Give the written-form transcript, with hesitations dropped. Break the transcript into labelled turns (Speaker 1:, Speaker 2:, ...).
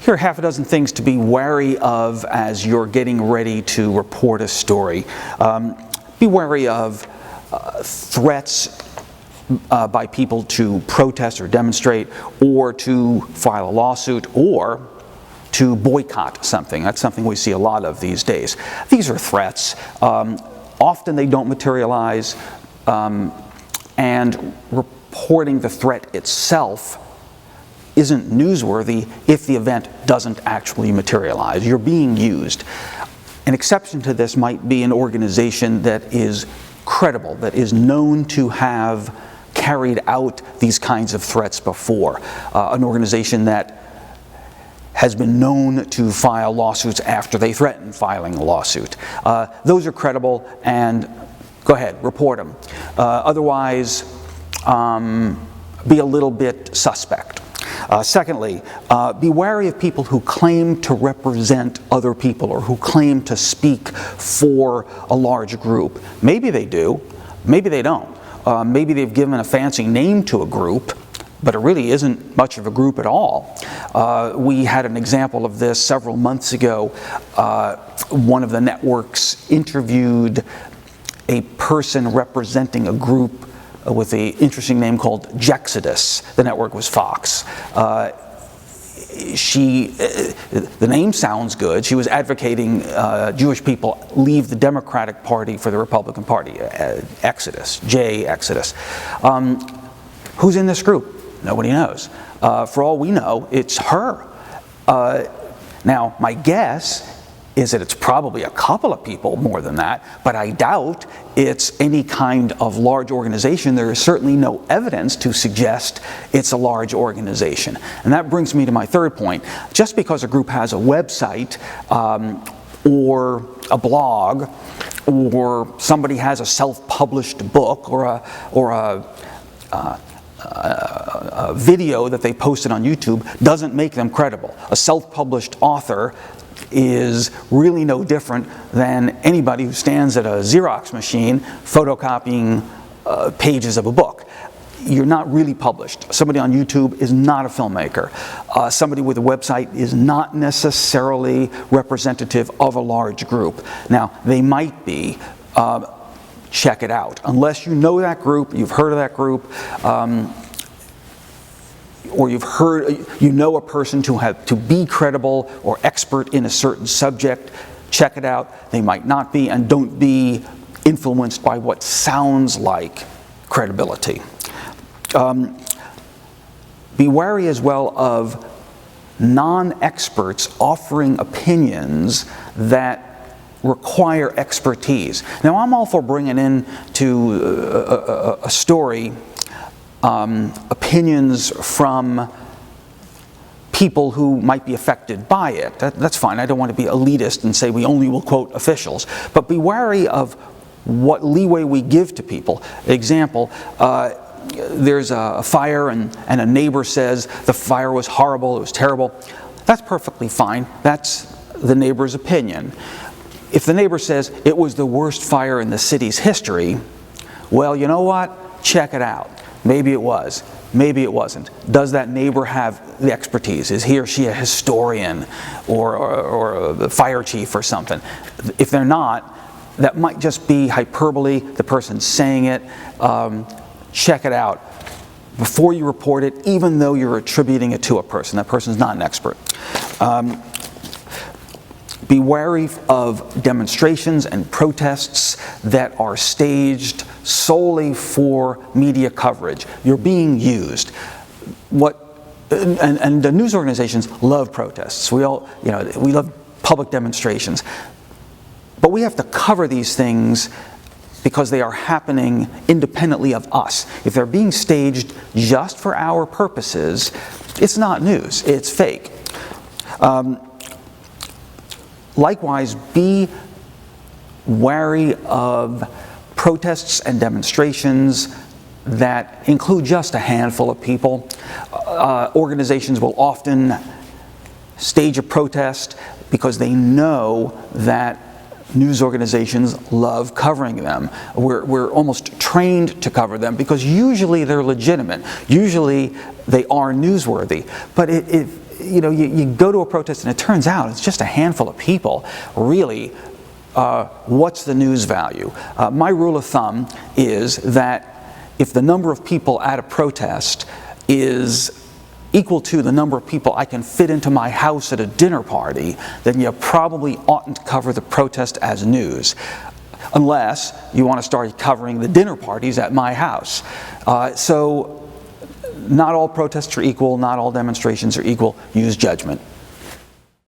Speaker 1: Here are half a dozen things to be wary of as you're getting ready to report a story. Be wary of threats by people to protest or demonstrate, or to file a lawsuit, or to boycott something. That's something we see a lot of these days. These are threats. Often they don't materialize, and reporting the threat itself isn't newsworthy if the event doesn't actually materialize. You're being used. An exception to this might be an organization that is credible, that is known to have carried out these kinds of threats before. An organization that has been known to file lawsuits after they threaten filing a lawsuit. Those are credible, and go ahead, report them. Otherwise, be a little bit suspect. Secondly, be wary of people who claim to represent other people or who claim to speak for a large group. Maybe they do, maybe they don't. Maybe they've given a fancy name to a group, but it really isn't much of a group at all. We had an example of this several months ago. One of the networks interviewed a person representing a group with an interesting name called Ch7. The network was Fox. The name sounds good. She was advocating Jewish people leave the Democratic Party for the Republican Party. Exodus, J-Exodus. Who's in this group? Nobody knows. For all we know, it's her. Now, my guess is that it's probably a couple of people more than that, but I doubt it's any kind of large organization. There is certainly no evidence to suggest it's a large organization. And that brings me to my third point. Just because a group has a website or a blog, or somebody has a self-published book or a video that they posted on YouTube, doesn't make them credible. A self-published author is really no different than anybody who stands at a Xerox machine photocopying pages of a book. You're not really published. Somebody on YouTube is not a filmmaker. Somebody with a website is not necessarily representative of a large group. Now, they might be. Check it out. Unless you know that group, you've heard of that group, or you know a person to be credible or expert in a certain subject, check it out. They might not be, and don't be influenced by what sounds like credibility. Be wary as well of non-experts offering opinions that require expertise. Now, I'm all for bringing into a story opinions from people who might be affected by it. That's fine. I don't want to be elitist and say we only will quote officials. But be wary of what leeway we give to people. Example, there's a fire and a neighbor says the fire was horrible, it was terrible. That's perfectly fine. That's the neighbor's opinion. If the neighbor says it was the worst fire in the city's history, well, you know what? Check it out. Maybe it was. Maybe it wasn't. Does that neighbor have the expertise? Is he or she a historian or a fire chief or something? If they're not, that might just be hyperbole. The person's saying it. Check it out before you report it, even though you're attributing it to a person. That person's not an expert. Be wary of demonstrations and protests that are staged solely for media coverage. You're being used. And the news organizations love protests. We love public demonstrations. But we have to cover these things because they are happening independently of us. If they're being staged just for our purposes, it's not news, it's fake. Likewise, be wary of protests and demonstrations that include just a handful of people. Organizations will often stage a protest because they know that News organizations love covering them. We're almost trained to cover them because usually they're legitimate. Usually they are newsworthy. But you go to a protest and it turns out it's just a handful of people. Really, what's the news value? My rule of thumb is that if the number of people at a protest is equal to the number of people I can fit into my house at a dinner party, then you probably oughtn't to cover the protest as news, unless you want to start covering the dinner parties at my house. So not all protests are equal, not all demonstrations are equal. Use judgment.